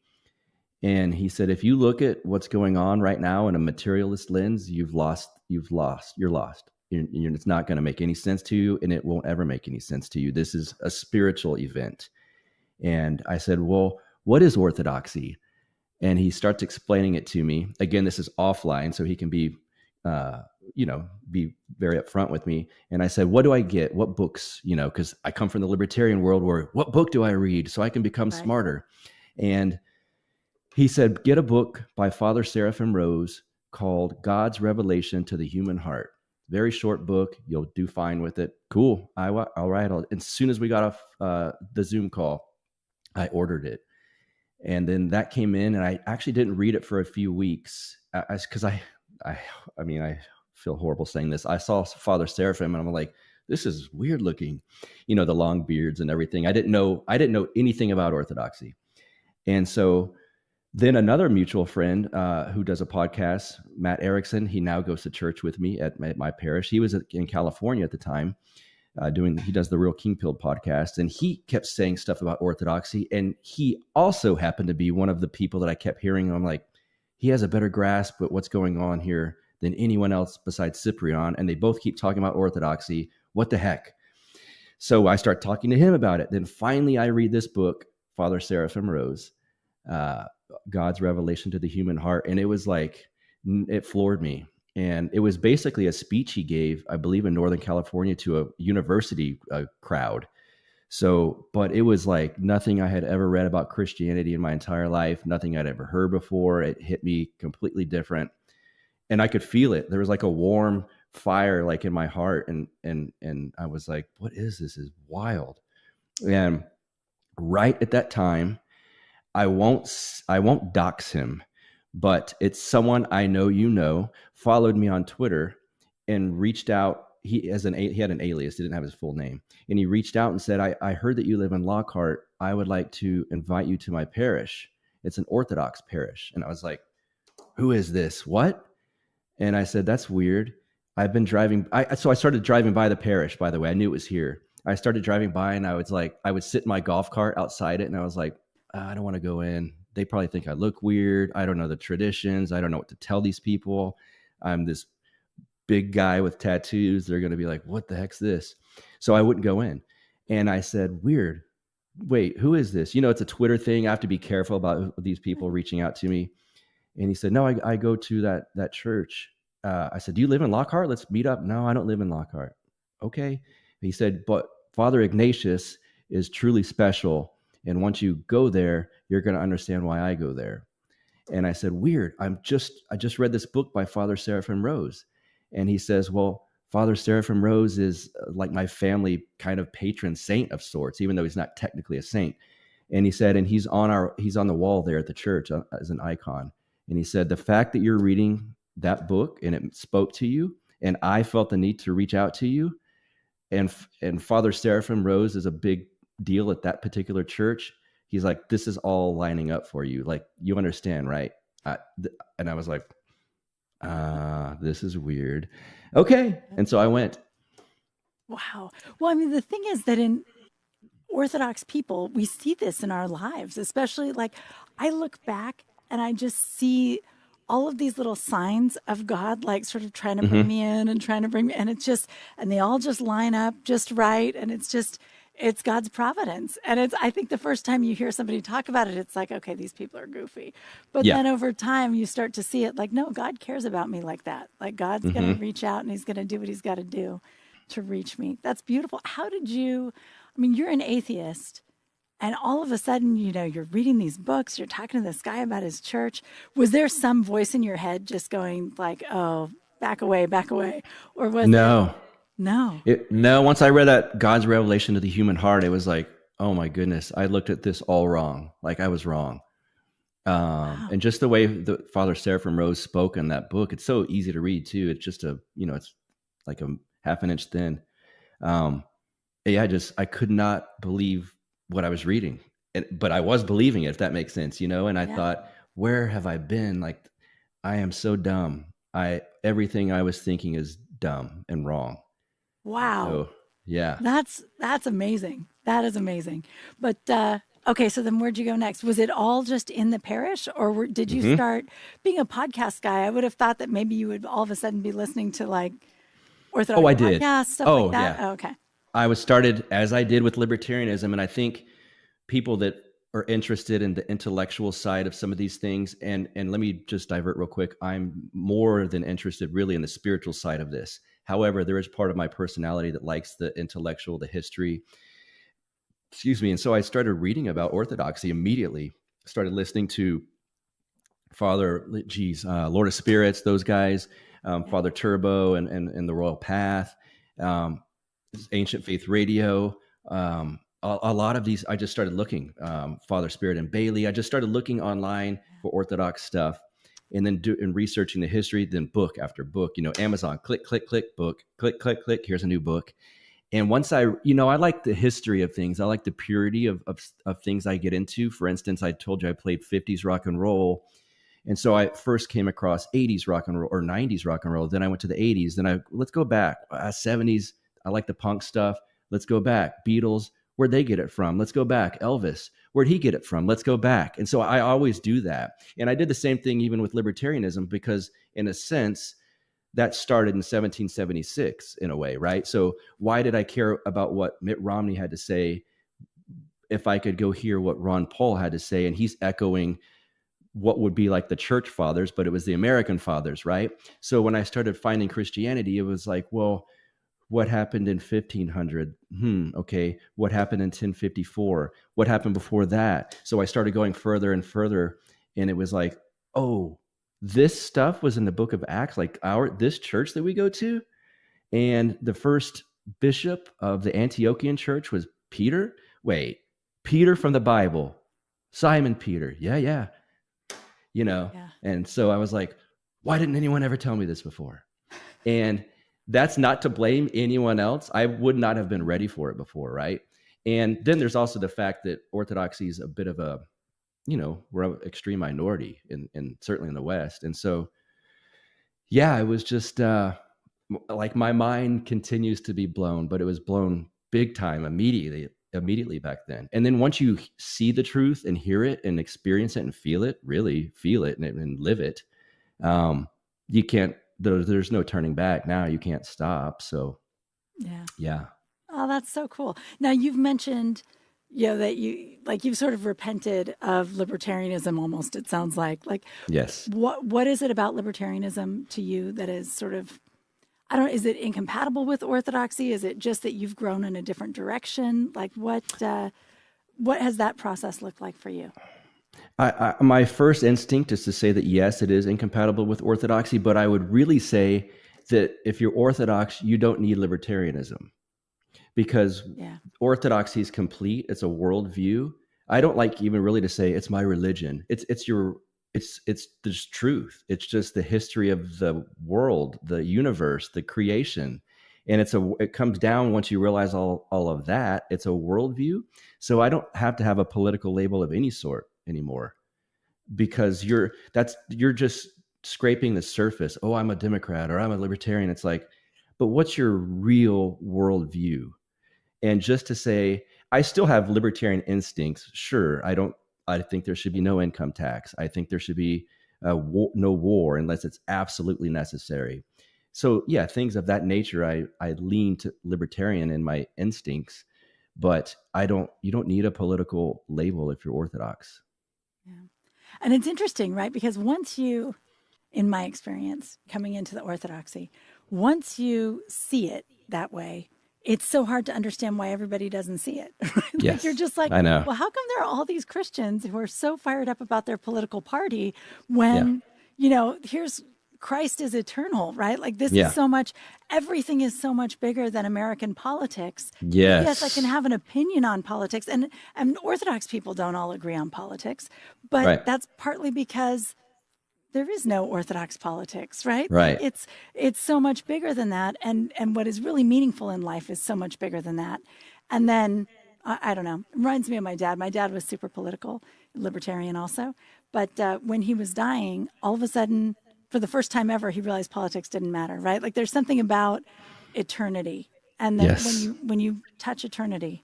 And he said, if you look at what's going on right now in a materialist lens, you're lost. It's not going to make any sense to you, and it won't ever make any sense to you. This is a spiritual event. And I said, well, what is orthodoxy? And he starts explaining it to me. Again, this is offline, so he can be very upfront with me. And I said, what do I get? What books? Because I come from the libertarian world where what book do I read so I can become smarter? And he said, get a book by Father Seraphim Rose called God's Revelation to the Human Heart. Very short book. You'll do fine with it. Cool. All right. As soon as we got off the Zoom call, I ordered it. And then that came in, and I actually didn't read it for a few weeks because I feel horrible saying this. I saw Father Seraphim, and I'm like, this is weird looking, the long beards and everything. I didn't know anything about Orthodoxy. And so then another mutual friend who does a podcast, Matt Erickson, he now goes to church with me at my parish. He was in California at the time. He does the Real King Pill podcast, and he kept saying stuff about Orthodoxy. And he also happened to be one of the people that I kept hearing. I'm like, he has a better grasp at what's going on here than anyone else besides Cyprian. And they both keep talking about Orthodoxy. What the heck? So I start talking to him about it. Then finally I read this book, Father Seraphim Rose, God's Revelation to the Human Heart. And it was like, it floored me. And it was basically a speech he gave, I believe, in Northern California to a university crowd. So, but it was like nothing I had ever read about Christianity in my entire life, nothing I'd ever heard before. It hit me completely different. And I could feel it. There was like a warm fire like in my heart. And I was like, what is this? This is wild. And right at that time, I won't dox him, but it's someone I know, followed me on Twitter and reached out. He had an alias, didn't have his full name. And he reached out and said, I heard that you live in Lockhart. I would like to invite you to my parish. It's an Orthodox parish. And I was like, who is this? What? And I said, that's weird. I've been driving. So I started driving by the parish, by the way. I knew it was here. I started driving by and I would sit in my golf cart outside it. And I was like, I don't want to go in. They probably think I look weird. I don't know the traditions. I don't know what to tell these people. I'm this big guy with tattoos. They're going to be like, what the heck's this? So I wouldn't go in. And I said, weird. Wait, who is this? It's a Twitter thing. I have to be careful about these people reaching out to me. And he said, no, I go to that church. I said, do you live in Lockhart? Let's meet up. No, I don't live in Lockhart. Okay. He said, but Father Ignatius is truly special. And once you go there, you're going to understand why I go there. And I said, weird. I just read this book by Father Seraphim Rose. And he says, well, Father Seraphim Rose is like my family kind of patron saint of sorts, even though he's not technically a saint. And he said, and he's on the wall there at the church as an icon. And he said, the fact that you're reading that book and it spoke to you, and I felt the need to reach out to you, and Father Seraphim Rose is a big deal at that particular church. He's like, this is all lining up for you. Like, you understand, right? And I was like, this is weird. Okay. And so I went. Wow. Well, I mean, the thing is that in Orthodox people, we see this in our lives, especially like I look back and I just see all of these little signs of God, like sort of trying to bring me in and trying to bring me, and it's just, and they all just line up just right. And it's God's providence. And I think the first time you hear somebody talk about it, it's like, okay, these people are goofy. But then over time you start to see it like, no, God cares about me like that. Like God's going to reach out and he's going to do what he's got to do to reach me. That's beautiful. How did you, I mean, you're an atheist. And all of a sudden, you're reading these books, you're talking to this guy about his church. Was there some voice in your head just going like, oh, back away? Or was No. No. No, once I read that God's revelation to the human heart, it was like, oh my goodness, I looked at this all wrong. Like I was wrong. Wow. And just the way the Father Seraphim Rose spoke in that book, it's so easy to read too. It's just it's like a half an inch thin. I could not believe what I was reading, but I was believing it, if that makes sense, and I thought, where have I been? Like, I am so dumb. Everything I was thinking is dumb and wrong. Wow. So, yeah. That's amazing. That is amazing. But, okay. So then where'd you go next? Was it all just in the parish or did you start being a podcast guy? I would have thought that maybe you would all of a sudden be listening to like Orthodox podcasts, stuff like that. Yeah. Oh, okay. I was started as I did with libertarianism. And I think people that are interested in the intellectual side of some of these things, and let me just divert real quick. I'm more than interested really in the spiritual side of this. However, there is part of my personality that likes the intellectual, the history, And so I started reading about Orthodoxy immediately. Started listening to Lord of Spirits, those guys, Father Turbo and the Royal Path, Ancient Faith Radio, a lot of these. I just started looking, Father Spirit and Bailey. I just started looking online for Orthodox stuff, and then researching the history. Then book after book. Amazon, click, book, click. Here's a new book. And once I like the history of things. I like the purity of things I get into. For instance, I told you I played 50s rock and roll. And so I first came across 80s rock and roll or 90s rock and roll. Then I went to the 80s. Then let's go back. 70s. I like the punk stuff. Let's go back. Beatles. Where'd they get it from? Let's go back. Elvis. Where'd he get it from? Let's go back. And so I always do that. And I did the same thing even with libertarianism, because in a sense, that started in 1776 in a way, right? So why did I care about what Mitt Romney had to say if I could go hear what Ron Paul had to say? And he's echoing what would be like the church fathers, but it was the American fathers, right? So when I started finding Christianity, it was like, well, what happened in 1500? Okay. What happened in 1054? What happened before that? So I started going further and further, and it was like, oh, this stuff was in the book of Acts, like this church that we go to. And the first bishop of the Antiochian church was Peter. Wait, Peter from the Bible, Simon Peter. Yeah. Yeah. And so I was like, why didn't anyone ever tell me this before? And that's not to blame anyone else. I would not have been ready for it before, right? And then there's also the fact that Orthodoxy is a bit of a, we're an extreme minority in certainly in the West. And so, yeah, it was just like my mind continues to be blown, but it was blown big time immediately back then. And then once you see the truth and hear it and experience it and really feel it and live it, you can't, there's no turning back now. You can't stop. So yeah. Oh, that's so cool. Now you've mentioned, that you've sort of repented of libertarianism almost, it sounds like. Yes. What is it about libertarianism to you that is sort of, is it incompatible with orthodoxy? Is it just that you've grown in a different direction? Like what has that process looked like for you? My first instinct is to say that, yes, it is incompatible with orthodoxy, but I would really say that if you're Orthodox, you don't need libertarianism, because orthodoxy is complete. It's a worldview. I don't like even really to say it's my religion. It's just truth. It's just the history of the world, the universe, the creation. And it comes down once you realize all of that. It's a worldview. So I don't have to have a political label of any sort anymore, because you're just scraping the surface. Oh, I'm a Democrat or I'm a libertarian. It's like, but what's your real worldview? And just to say, I still have libertarian instincts. Sure. I think there should be no income tax. I think there should be no war unless it's absolutely necessary. So yeah, things of that nature, I lean to libertarian in my instincts, but you don't need a political label if you're Orthodox. Yeah. And it's interesting, right? Because once you, in my experience, coming into the Orthodoxy, once you see it that way, it's so hard to understand why everybody doesn't see it. Yes, you're just like, I know. Well, how come there are all these Christians who are so fired up about their political party when, here's Christ is eternal, right? Like this is so much, everything is so much bigger than American politics. Yes, I can have an opinion on politics, and Orthodox people don't all agree on politics, but that's partly because there is no Orthodox politics, right? Right. It's so much bigger than that, and what is really meaningful in life is so much bigger than that. And then I don't know, it reminds me of my dad. My dad was super political, libertarian also, but when he was dying, all of a sudden, for the first time ever, he realized politics didn't matter, right? Like there's something about eternity, and then when you touch eternity,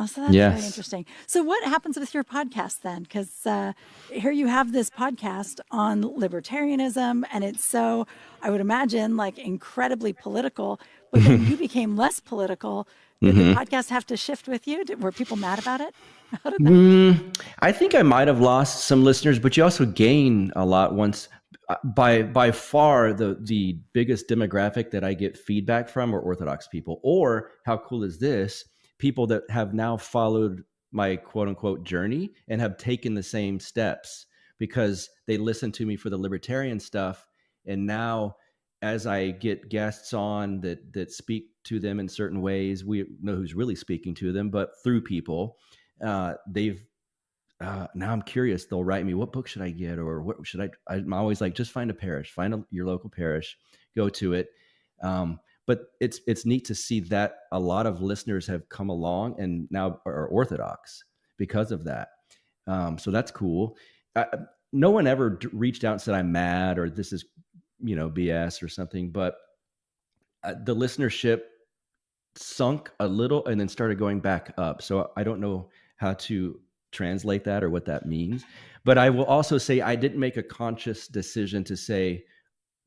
Oh, so that's really interesting. So what happens with your podcast then? Because here you have this podcast on libertarianism, and it's so, I would imagine, like incredibly political, but then you became less political. Did the podcast have to shift with you? Were people mad about it? How did that I think I might have lost some listeners, but you also gain a lot once. By far, the biggest demographic that I get feedback from are Orthodox people, or how cool is this? People that have now followed my quote unquote journey and have taken the same steps because they listen to me for the libertarian stuff. And now as I get guests on that speak to them in certain ways, we know who's really speaking to them, but through people, now I'm curious, they'll write me, what book should I get? Or what should I'm always like, just find a parish, your local parish, go to it. But it's neat to see that a lot of listeners have come along and now are Orthodox because of that. So that's cool. No one ever reached out and said I'm mad or this is, BS or something. But the listenership sunk a little and then started going back up. So I don't know how to translate that or what that means. But I will also say I didn't make a conscious decision to say,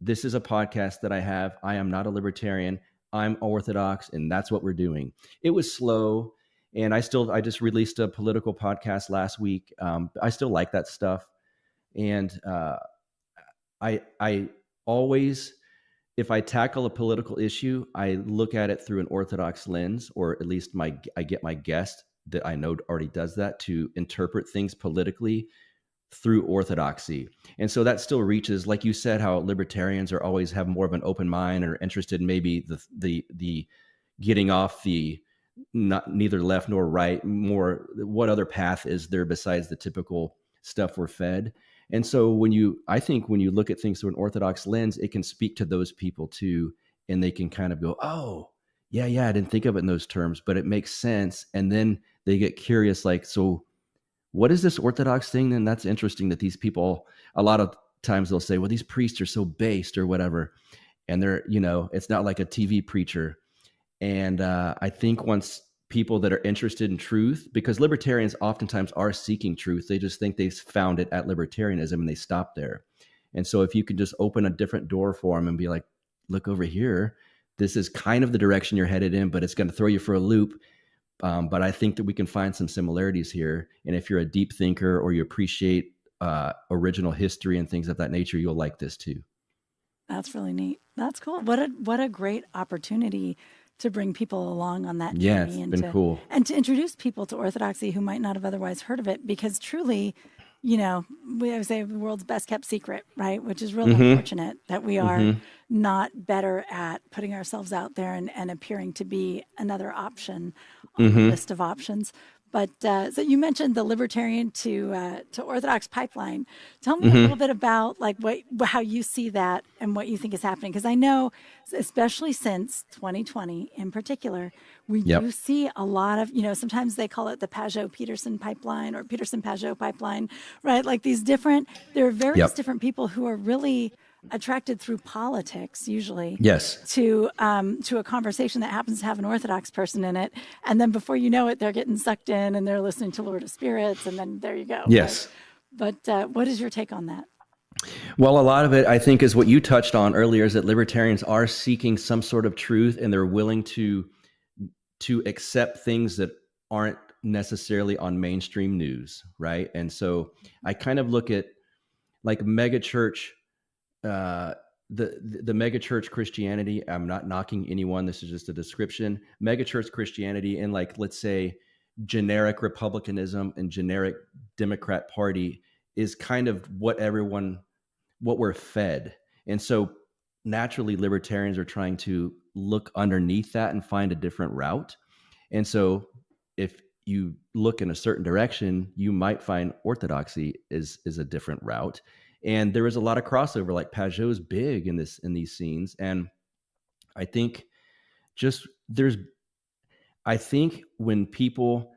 this is a podcast that I have. I am not a libertarian. I'm Orthodox, and that's what we're doing. It was slow, and I just released a political podcast last week. I still like that stuff, and I always, if I tackle a political issue, I look at it through an Orthodox lens, or at least I get my guest that I know already does that to interpret things politically through orthodoxy. And so that still reaches, like you said, how libertarians are always have more of an open mind or interested in maybe the getting off the neither left nor right, more what other path is there besides the typical stuff we're fed. And so I think when you look at things through an Orthodox lens, it can speak to those people too. And they can kind of go, oh, yeah, I didn't think of it in those terms, but it makes sense. And then they get curious, like, so what is this Orthodox thing? And that's interesting that these people, a lot of times they'll say, well, these priests are so based or whatever. And they're, it's not like a TV preacher. And I think once people that are interested in truth, because libertarians oftentimes are seeking truth, they just think they've found it at libertarianism and they stop there. And so if you can just open a different door for them and be like, look over here, this is kind of the direction you're headed in, but it's going to throw you for a loop. But I think that we can find some similarities here. And if you're a deep thinker or you appreciate original history and things of that nature, you'll like this too. That's really neat. That's cool. What a great opportunity to bring people along on that journey. Yeah, it's been cool. And to introduce people to Orthodoxy who might not have otherwise heard of it, because truly, we always say the world's best kept secret, right? Which is really unfortunate that we are not better at putting ourselves out there and appearing to be another option on the list of options. But so you mentioned the libertarian to Orthodox pipeline. Tell me a little bit about how you see that and what you think is happening. Because I know, especially since 2020 in particular, we do see a lot of, sometimes they call it the Pajot-Peterson pipeline or Peterson-Pajot pipeline, right? Like there are various different people who are really attracted through politics, usually, to a conversation that happens to have an Orthodox person in it, and then before you know it, they're getting sucked in and they're listening to Lord of Spirits, and then there you go. Yes. Right? But what is your take on that? Well, a lot of it, I think, is what you touched on earlier, is that libertarians are seeking some sort of truth, and they're willing to accept things that aren't necessarily on mainstream news, right? And so I kind of look at like megachurch. The megachurch Christianity, I'm not knocking anyone. This is just a description. Megachurch Christianity and let's say generic republicanism and generic Democrat Party is kind of what we're fed. And so naturally libertarians are trying to look underneath that and find a different route. And so if you look in a certain direction, you might find orthodoxy is a different route. And there is a lot of crossover, like Pajot's big in these scenes. And I think when people,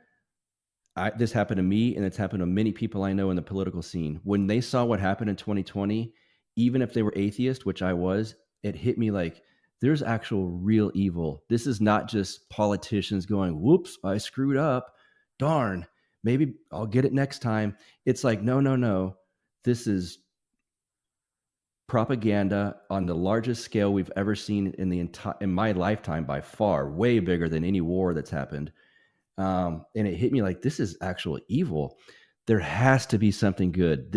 this happened to me and it's happened to many people I know in the political scene, when they saw what happened in 2020, even if they were atheist, which I was, it hit me like there's actual real evil. This is not just politicians going, whoops, I screwed up. Darn, maybe I'll get it next time. It's like, no. This is propaganda on the largest scale we've ever seen in my lifetime, by far, way bigger than any war that's happened. And it hit me like, this is actual evil. There has to be something good.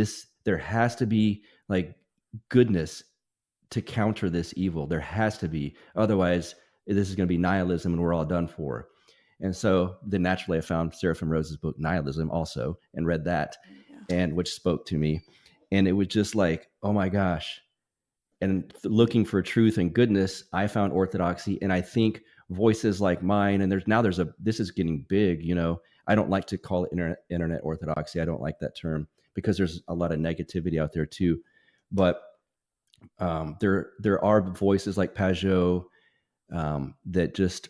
There has to be like goodness to counter this evil. There has to be. Otherwise, this is going to be nihilism and we're all done for. And so then naturally I found Seraphim Rose's book, Nihilism, also, and read that, and which spoke to me. And it was just like, oh my gosh. And looking for truth and goodness, I found orthodoxy. And I think voices like mine, and this is getting big, I don't like to call it internet orthodoxy. I don't like that term because there's a lot of negativity out there too. But there are voices like Pajot that just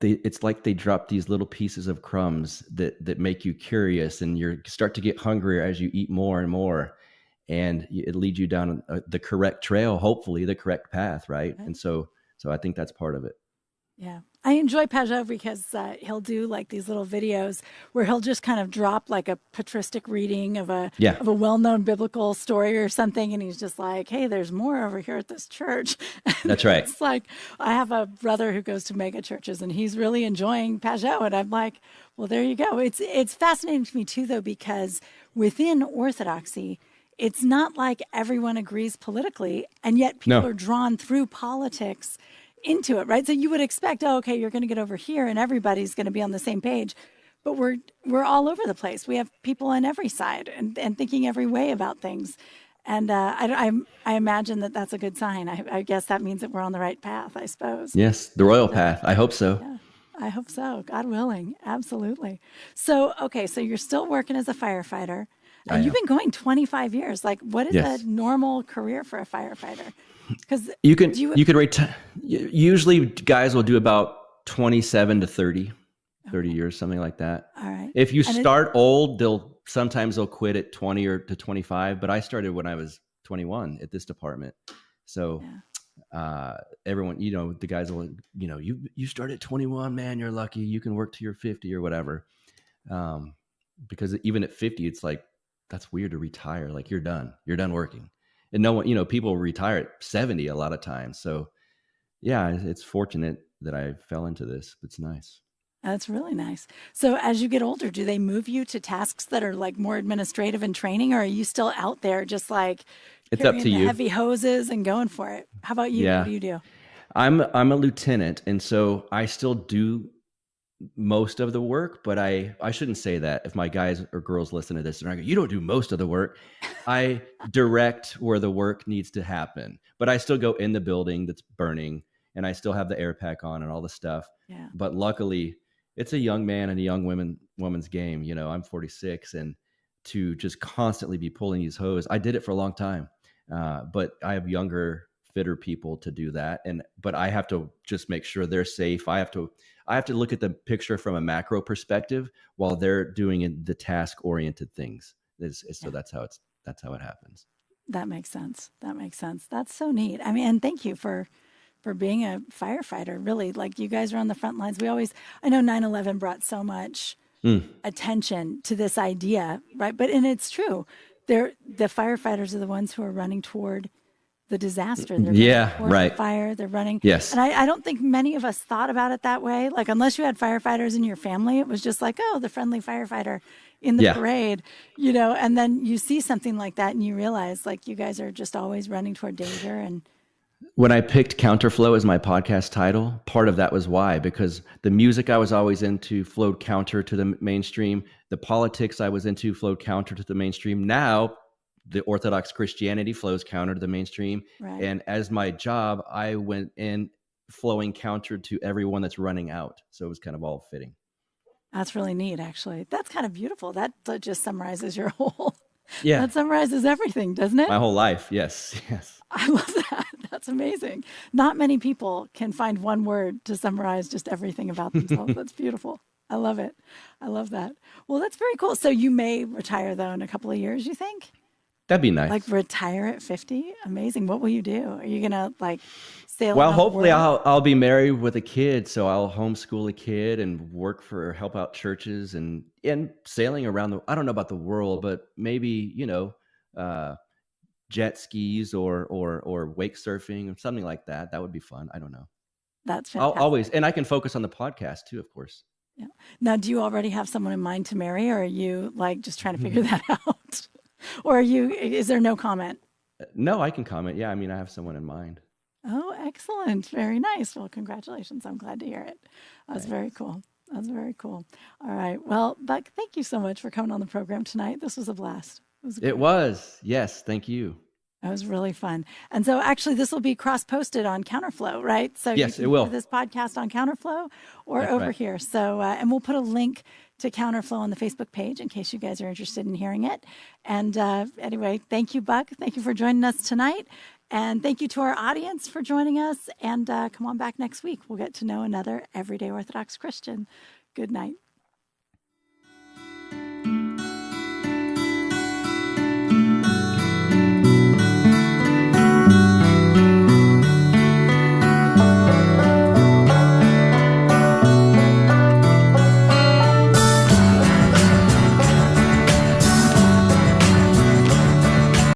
it's like they drop these little pieces of crumbs that make you curious, and you start to get hungrier as you eat more and more, and it leads you down the correct trail, hopefully the correct path, right? And so I think that's part of it. Yeah. I enjoy Pajot because he'll do like these little videos where he'll just kind of drop like a patristic reading of a well-known biblical story or something. And he's just like, hey, there's more over here at this church. That's right. It's like, I have a brother who goes to mega churches and he's really enjoying Pajot. And I'm like, well, there you go. It's fascinating to me too, though, because within Orthodoxy, it's not like everyone agrees politically, and yet people are drawn through politics into it, right? So you would expect, oh, okay, you're going to get over here and everybody's going to be on the same page. But we're all over the place. We have people on every side and thinking every way about things. And I imagine that that's a good sign. I guess that means that we're on the right path, I suppose. Yes, the royal path. I hope so. Yeah, I hope so. God willing. Absolutely. So, okay, so you're still working as a firefighter. And you've been going 25 years. Like, what is a normal career for a firefighter? Because you could retire. Usually guys will do about 27 to 30 years, something like that. All right. If you start old, they'll quit at 20 or to 25, but I started when I was 21 at this department. So everyone, the guys will, you start at 21, man, you're lucky. You can work till you're 50 or whatever. Because even at 50, it's like, that's weird to retire. Like you're done working. And no one, people retire at 70 a lot of times. So yeah, it's fortunate that I fell into this. It's nice. That's really nice. So as you get older, do they move you to tasks that are like more administrative and training, or are you still out there just like it's up to you, heavy hoses and going for it? How about you? Yeah. What do you do? I'm a lieutenant, and so I still do most of the work, but I shouldn't say that. If my guys or girls listen to this and I go, you don't do most of the work. I direct where the work needs to happen, but I still go in the building that's burning, and I still have the air pack on and all the stuff. Yeah. But luckily, it's a young man and a young woman's game. I'm 46, and to just constantly be pulling these hoses, I did it for a long time. But I have younger, fitter people to do that. But I have to just make sure they're safe. I have to look at the picture from a macro perspective while they're doing the task-oriented things. So that's how it happens. That makes sense. That's so neat. I mean, and thank you for being a firefighter, really. Like, you guys are on the front lines. I know 9/11 brought so much attention to this idea, right? And it's true. The firefighters are the ones who are running toward the disaster. They're running the fire. They're running. Yes. And I don't think many of us thought about it that way. Like, unless you had firefighters in your family, it was just like, oh, the friendly firefighter in the parade, and then you see something like that and you realize, like, you guys are just always running toward danger. And when I picked Counterflow as my podcast title, part of that was why, because the music I was always into flowed counter to the mainstream. The politics I was into flowed counter to the mainstream. Now, the Orthodox Christianity flows counter to the mainstream. Right. And as my job, I went in flowing counter to everyone that's running out. So it was kind of all fitting. That's really neat, actually. That's kind of beautiful. That just summarizes your whole... Yeah. That summarizes everything, doesn't it? My whole life. Yes. I love that. That's amazing. Not many people can find one word to summarize just everything about themselves. That's beautiful. I love it. I love that. Well, that's very cool. So you may retire, though, in a couple of years, you think? That'd be nice. Like, retire at 50? Amazing. What will you do? Are you going to, like, sail? Well, hopefully I'll be married with a kid, so I'll homeschool a kid and help out churches and sailing around I don't know about the world, but maybe, jet skis or wake surfing or something like that. That would be fun. I don't know. That's fantastic. I'll always, and I can focus on the podcast too, of course. Yeah. Now, do you already have someone in mind to marry, or are you, like, just trying to figure that out? Or is there no comment? No, I can comment. Yeah, I mean, I have someone in mind. Oh, excellent. Very nice. Well, congratulations. I'm glad to hear it. That's very cool. That's very cool. All right. Well, Buck, thank you so much for coming on the program tonight. This was a blast. It was. Yes. Thank you. It was really fun. And so actually this will be cross-posted on Counterflow, right? So yes, you can it will. hear this podcast on Counterflow or over here. So, and we'll put a link to Counterflow on the Facebook page in case you guys are interested in hearing it. And anyway, thank you, Buck. Thank you for joining us tonight. And thank you to our audience for joining us. And come on back next week. We'll get to know another everyday Orthodox Christian. Good night.